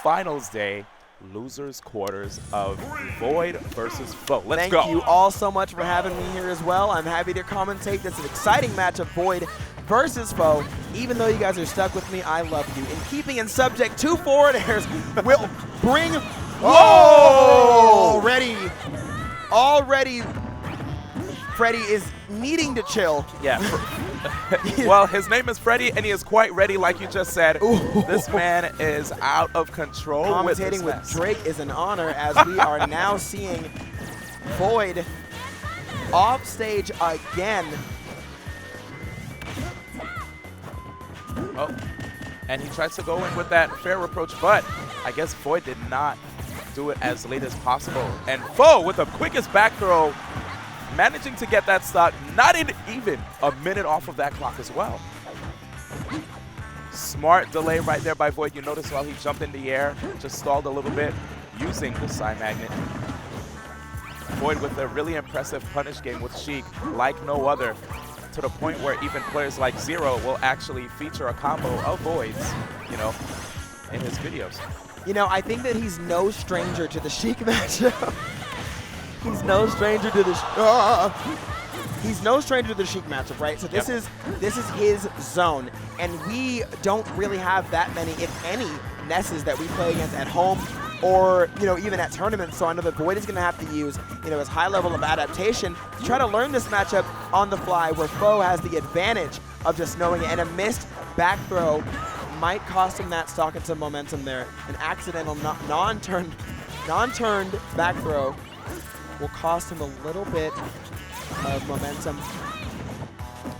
finals day, losers quarters of VoiD versus FOW. Let's go. Thank you all so much for having me here as well. I'm happy to commentate. It's an exciting matchup, VoiD versus FOW. Even though you guys are stuck with me, I love you. In keeping in subject, 2 forward airs will bring... Whoa! Already, Freddy is needing to chill. Yeah. Well, his name is Freddy, and he is quite ready, like you just said. Ooh. This man is out of control. Commentating with Drake is an honor, as we are now seeing VoiD off stage again. Oh, and he tries to go in with that fair approach, but I guess VoiD did not do it as late as possible. And FOW with the quickest back throw, managing to get that stock, not even a minute off of that clock as well. Smart delay right there by VoiD. You notice while he jumped in the air, just stalled a little bit using the side magnet. VoiD with a really impressive punish game with Sheik like no other, to the point where even players like Zero will actually feature a combo of VoiD's, you know, in his videos. You know, I think that he's no stranger to the Sheik matchup. He's no stranger to the he's no stranger to the Sheik matchup, right? So this is his zone, and we don't really have that many, if any, Nesses that we play against at home or, you know, even at tournaments. So I know that VoiD is going to have to use, you know, his high level of adaptation to try to learn this matchup on the fly, where FOW has the advantage of just knowing it, and a missed back throw might cost him that stock and some momentum there. An accidental non-turned back throw will cost him a little bit of momentum.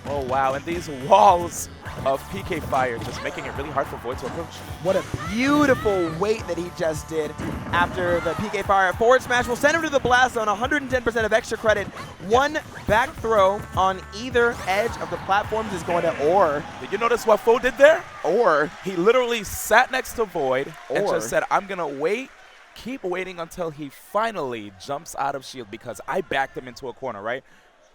Oh, wow. And these walls of PK fire just making it really hard for VoiD to approach. What a beautiful wait that he just did after the PK fire. Forward smash will send him to the blast zone, 110% of extra credit. One back throw on either edge of the platforms is going to or. Did you notice what FOW did there? Or. He literally sat next to VoiD and just said, I'm going to wait. Keep waiting until he finally jumps out of shield, because I backed him into a corner, right?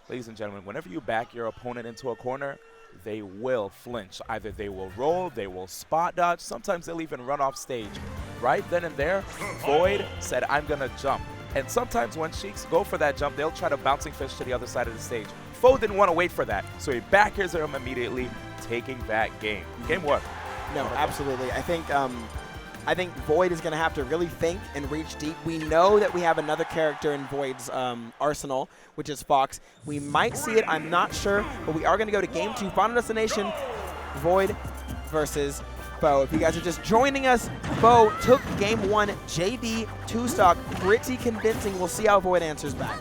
Ladies and gentlemen, whenever you back your opponent into a corner, they will flinch. Either they will roll, they will spot dodge, sometimes they'll even run off stage. Right then and there, VoiD said, I'm going to jump. And sometimes when Sheiks go for that jump, they'll try to bouncing fish to the other side of the stage. FOW didn't want to wait for that, so he back airs him immediately, taking that game. Game what? No, absolutely. I think VoiD is going to have to really think and reach deep. We know that we have another character in VoiD's arsenal, which is Fox. We might see it, I'm not sure, but we are going to go to Game 2, Final Destination, VoiD versus FOW. If you guys are just joining us, FOW took Game 1, JV 2-stock, pretty convincing. We'll see how VoiD answers back.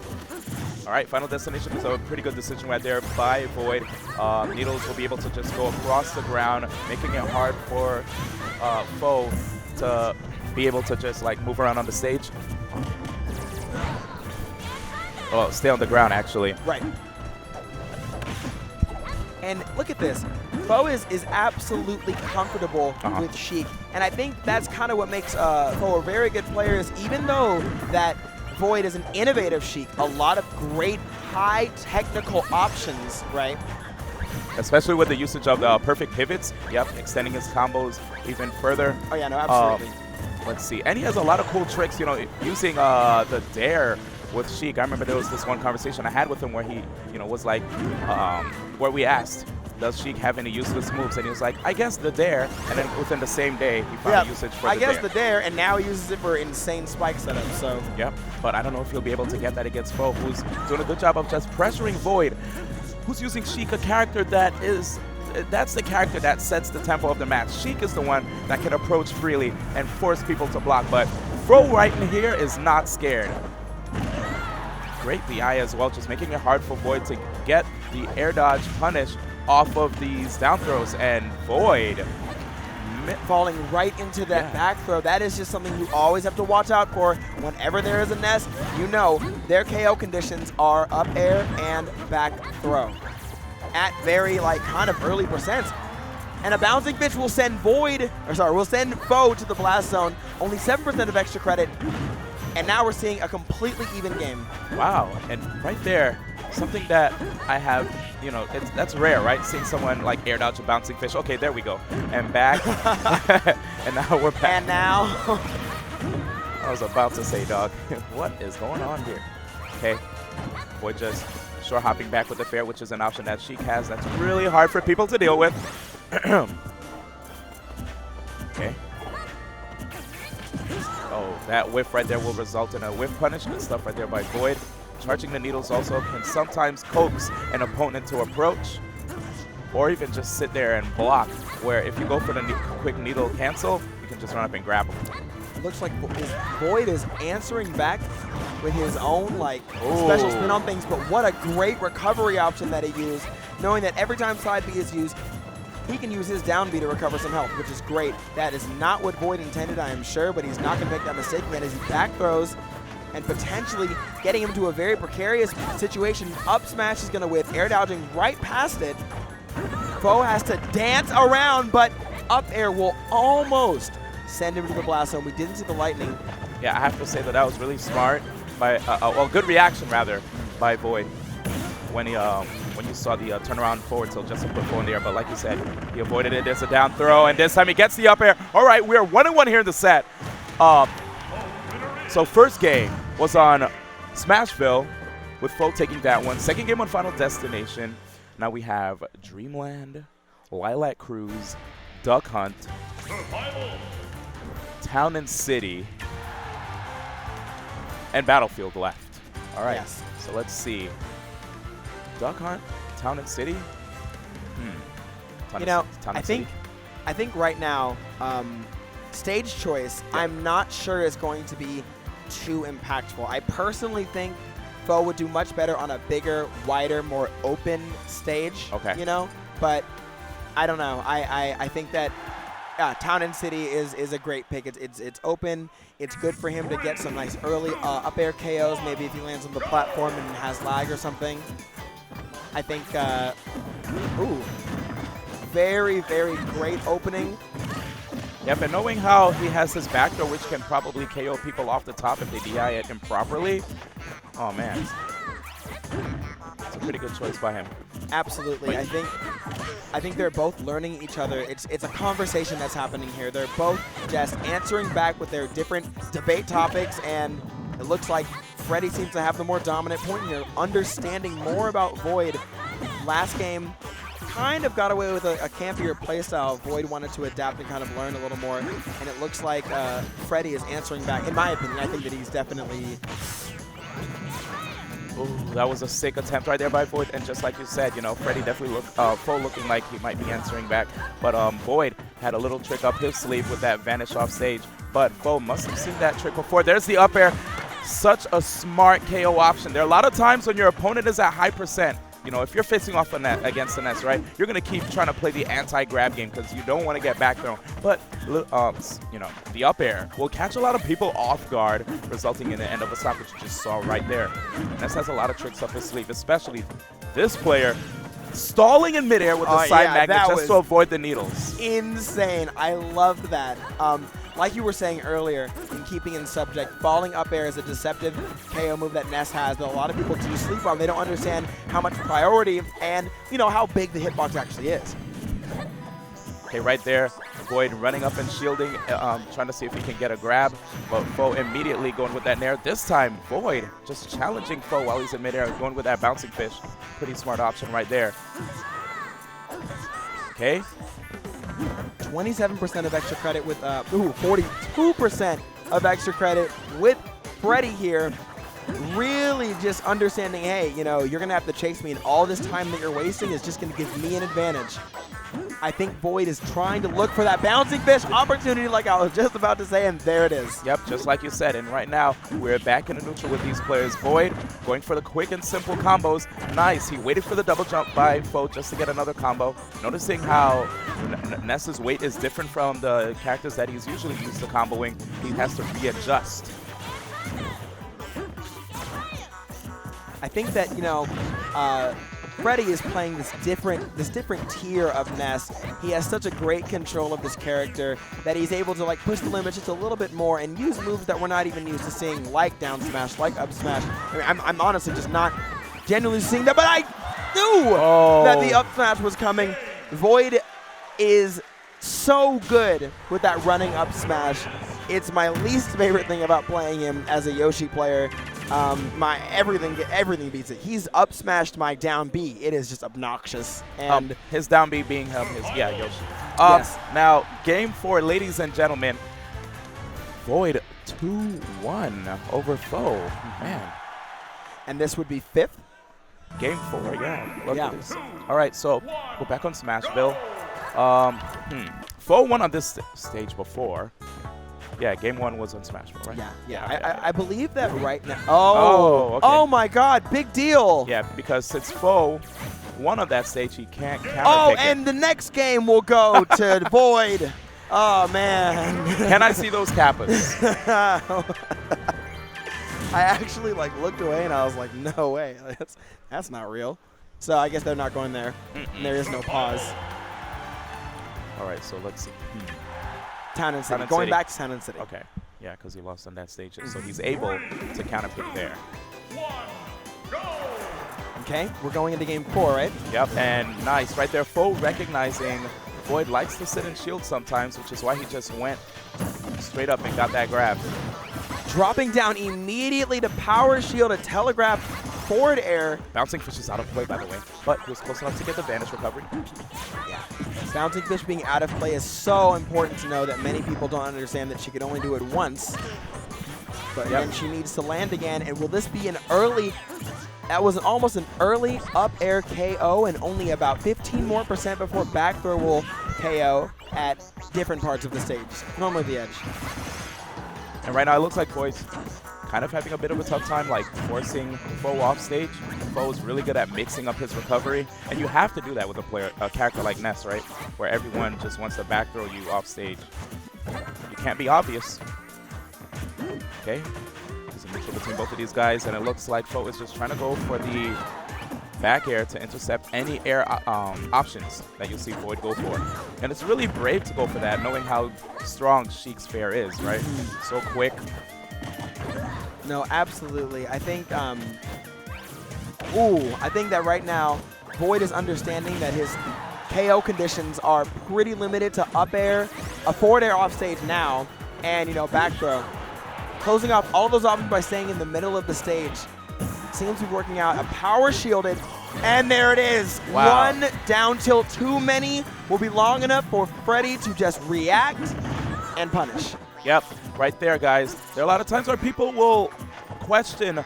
All right, Final Destination is a pretty good decision right there by VoiD. Needles will be able to just go across the ground, making it hard for FOW to be able to just like move around on the stage. Well, stay on the ground actually. Right. And look at this. FOW is absolutely comfortable with Sheik. And I think that's kind of what makes FOW a very good player, is even though that VoiD is an innovative Sheik, a lot of great high technical options, right? Especially with the usage of the perfect pivots. Yep, extending his combos even further. Oh yeah, no, absolutely. Let's see. And he has a lot of cool tricks, you know, using the dare with Sheik. I remember there was this one conversation I had with him where he, you know, was like, where we asked, does Sheik have any useless moves? And he was like, I guess the dare. And then within the same day, he found usage for the dare. I guess the dare, and now he uses it for insane spike setups, so. Yep, but I don't know if he'll be able to get that against FOW, who's doing a good job of just pressuring VoiD, who's using Sheik, a character that is, that's the character that sets the tempo of the match. Sheik is the one that can approach freely and force people to block, but FOW right in here is not scared. Great BI as well, just making it hard for VoiD to get the air dodge punish off of these down throws, and VoiD falling right into that back throw. That is just something you always have to watch out for. Whenever there is a Ness, you know their KO conditions are up air and back throw at very like kind of early percents. And a bouncing pitch will send will send FOW to the blast zone. Only 7% of extra credit. And now we're seeing a completely even game. Wow, and right there, something that I have, you know, that's rare, right? Seeing someone like air dodge a bouncing fish. Okay, there we go. And back. And now we're back. And now. I was about to say, dog, what is going on here? Okay, VoiD just short hopping back with the fair, which is an option that Sheik has that's really hard for people to deal with. Okay. Oh, that whiff right there will result in a whiff punish. Good stuff right there by VoiD. Charging the needles also can sometimes coax an opponent to approach, or even just sit there and block, where if you go for the quick needle cancel, you can just run up and grab them. Looks like VoiD is answering back with his own like special spin on things, but what a great recovery option that he used, knowing that every time side B is used, he can use his down B to recover some health, which is great. That is not what VoiD intended, I am sure, but he's not going to make that mistake again as he back throws and potentially getting him to a very precarious situation. Up smash is going to whip, air dodging right past it. FOW has to dance around, but up air will almost send him to the blast zone. We didn't see the lightning. Yeah, I have to say that was really smart by, well, good reaction rather by VoiD when you saw the turnaround forward tilt just to put FOW in the air. But like you said, he avoided it. There's a down throw, and this time he gets the up air. All right, we are 1-1 here in the set. So first game was on Smashville with FOW taking that one. Second game on Final Destination. Now we have Dreamland, Lilac Cruise, Duck Hunt, Town and City, and Battlefield left. All right, Yes. so let's see. Duck Hunt, Town and City. You know, I think right now, stage choice, I'm not sure is going to be too impactful. I personally think FOW would do much better on a bigger, wider, more open stage. Okay. You know, but I don't know. I think that Town and City is a great pick. It's open. It's good for him to get some nice early up air KOs. Maybe if he lands on the platform and has lag or something. I think, very, very great opening. Yep, and knowing how he has his back throw, which can probably KO people off the top if they DI it improperly. Oh man, it's a pretty good choice by him. Absolutely, I think they're both learning each other. It's a conversation that's happening here. They're both just answering back with their different debate topics, and it looks like Freddy seems to have the more dominant point here, understanding more about VoiD. Last game, kind of got away with a campier playstyle. VoiD wanted to adapt and kind of learn a little more, and it looks like Freddy is answering back. In my opinion, I think that he's definitely... Ooh, that was a sick attempt right there by VoiD, and just like you said, you know, Freddy definitely looked FOW looking like he might be answering back, but VoiD had a little trick up his sleeve with that vanish off stage, but FOW must have seen that trick before. There's the up air. Such a smart KO option. There are a lot of times when your opponent is at high percent, you know, if you're facing off against the Ness, right, you're going to keep trying to play the anti-grab game because you don't want to get back thrown. But, you know, the up air will catch a lot of people off guard, resulting in the end of a stop, which you just saw right there. Ness has a lot of tricks up his sleeve, especially this player stalling in midair with the side magnet just to avoid the needles. Insane. I loved that. Like you were saying earlier, in keeping in subject, falling up air is a deceptive KO move that Ness has that a lot of people do sleep on. They don't understand how much priority and, you know, how big the hitbox actually is. Okay, right there, VoiD running up and shielding, trying to see if he can get a grab, but FOW immediately going with that nair. This time, VoiD just challenging FOW while he's in midair, going with that bouncing fish. Pretty smart option right there. Okay. 27% of extra credit with, 42% of extra credit with Freddy here. Really just understanding, hey, you know, you're going to have to chase me, and all this time that you're wasting is just going to give me an advantage. I think VoiD is trying to look for that bouncing fish opportunity like I was just about to say, and there it is. Yep, just like you said. And right now, we're back in the neutral with these players. VoiD going for the quick and simple combos. Nice. He waited for the double jump by FOW just to get another combo. Noticing how Ness's weight is different from the characters that he's usually used to comboing. He has to readjust. I think that, you know, Freddy is playing this different tier of Ness. He has such a great control of this character that he's able to like push the limits just a little bit more and use moves that we're not even used to seeing, like down smash, like up smash. I mean, I'm honestly just not genuinely seeing that, but I knew that the up smash was coming. VoiD is so good with that running up smash. It's my least favorite thing about playing him as a Yoshi player. Everything beats it. He's up smashed my down B. It is just obnoxious. And his down B being his Yoshi. Yes. Now, game 4, ladies and gentlemen. VoiD 2-1 over FOW. Man. And this would be 5th? Game 4, yeah. Look at this. All right, so we're back on Smashville. FOW won on this stage before. Yeah, game 1 was on Smashville, right? Yeah. Okay. I believe that right now. Okay. Oh my God, big deal. Yeah, because since FOW won on that stage, he can't counter. Oh, and the next game will go to VoiD. Oh man. Can I see those kappas? I actually looked away and I was like, no way, that's not real. So I guess they're not going there. And there is no pause. All right, so let's see. Town and City. Going back to Town and City. Okay. Yeah, because he lost on that stage, so he's able to counterpick there. Okay, we're going into game 4, right? Yep, and nice right there. FOW recognizing VoiD likes to sit and shield sometimes, which is why he just went straight up and got that grab. Dropping down immediately to power shield a telegraph forward air. Bouncing Fish is out of play, by the way, but he was close enough to get the vanish recovery. Yeah. Bouncing Fish being out of play is so important to know that many people don't understand that she can only do it once. But then she needs to land again, and will this be an early... That was almost an early up air KO, and only about 15% more before back throw will KO at different parts of the stage. Normally the edge. And right now it looks like VoiD's kind of having a bit of a tough time, forcing FOW off stage. FOW is really good at mixing up his recovery, and you have to do that with a character like Ness, right? Where everyone just wants to back throw you off stage. You can't be obvious. Okay. There's a mixture between both of these guys, and it looks like FOW is just trying to go for the back air to intercept any air options that you'll see VoiD go for. And it's really brave to go for that, knowing how strong Sheik's fair is, right? So quick. No, absolutely. I think, I think that right now, VoiD is understanding that his KO conditions are pretty limited to up air, a forward air off stage now, and, back throw. Closing off all those options by staying in the middle of the stage. Seems to be working out. A power shielded, and there it is. Wow. One down tilt too many will be long enough for Freddy to just react and punish. Yep, right there, guys. There are a lot of times where people will question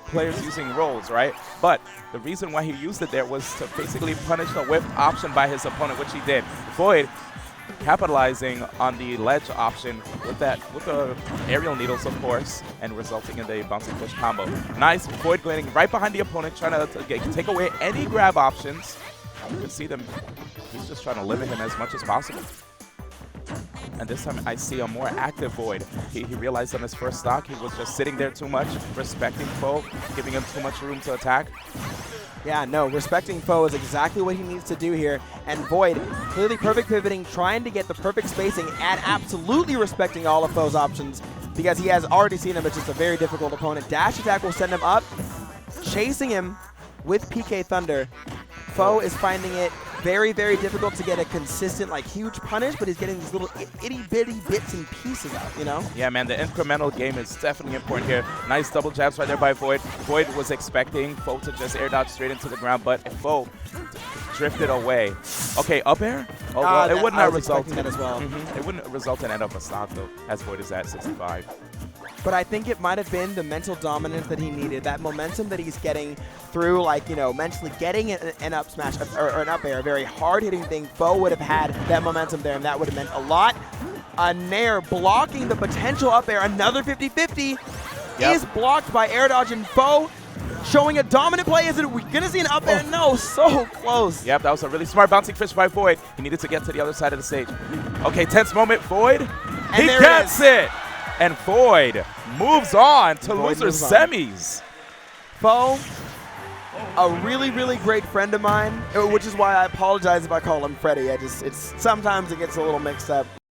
players using rolls, right? But the reason why he used it there was to basically punish the whip option by his opponent, which he did. VoiD capitalizing on the ledge option with the aerial needles, of course, and resulting in the bouncing fish combo. Nice, VoiD landing right behind the opponent, trying to take away any grab options. You can see them, he's just trying to limit him as much as possible. And this time I see a more active VoiD. He realized on his first stock he was just sitting there too much, respecting FOW, giving him too much room to attack. Yeah, no, respecting FOW is exactly what he needs to do here. And VoiD, clearly perfect pivoting, trying to get the perfect spacing, and absolutely respecting all of FOW's options, because he has already seen him as just a very difficult opponent. Dash attack will send him up, chasing him with PK Thunder. FOW is finding it very, very difficult to get a consistent, huge punish, but he's getting these little itty-bitty bits and pieces out, Yeah, man, the incremental game is definitely important here. Nice double jabs right there by VoiD. VoiD was expecting FOW to just air dodge straight into the ground, but FOW drifted away. Okay, up air? Oh, well, it wouldn't have resulted. That as well. It wouldn't result in end of a stock, though, as VoiD is at 65. But I think it might have been the mental dominance that he needed, that momentum that he's getting through, mentally getting an up smash or an up air, a very hard-hitting thing. FOW would have had that momentum there, and that would have meant a lot. A Nair blocking the potential up air, another 50-50 is blocked by air dodge, and FOW showing a dominant play. Is it we gonna see an up air? No, so close. Yep, that was a really smart bouncing fish by VoiD. He needed to get to the other side of the stage. Okay, tense moment, VoiD. He gets it. And VoiD moves on to loser semis. FOW, a really, really great friend of mine, which is why I apologize if I call him Freddy. Sometimes it gets a little mixed up.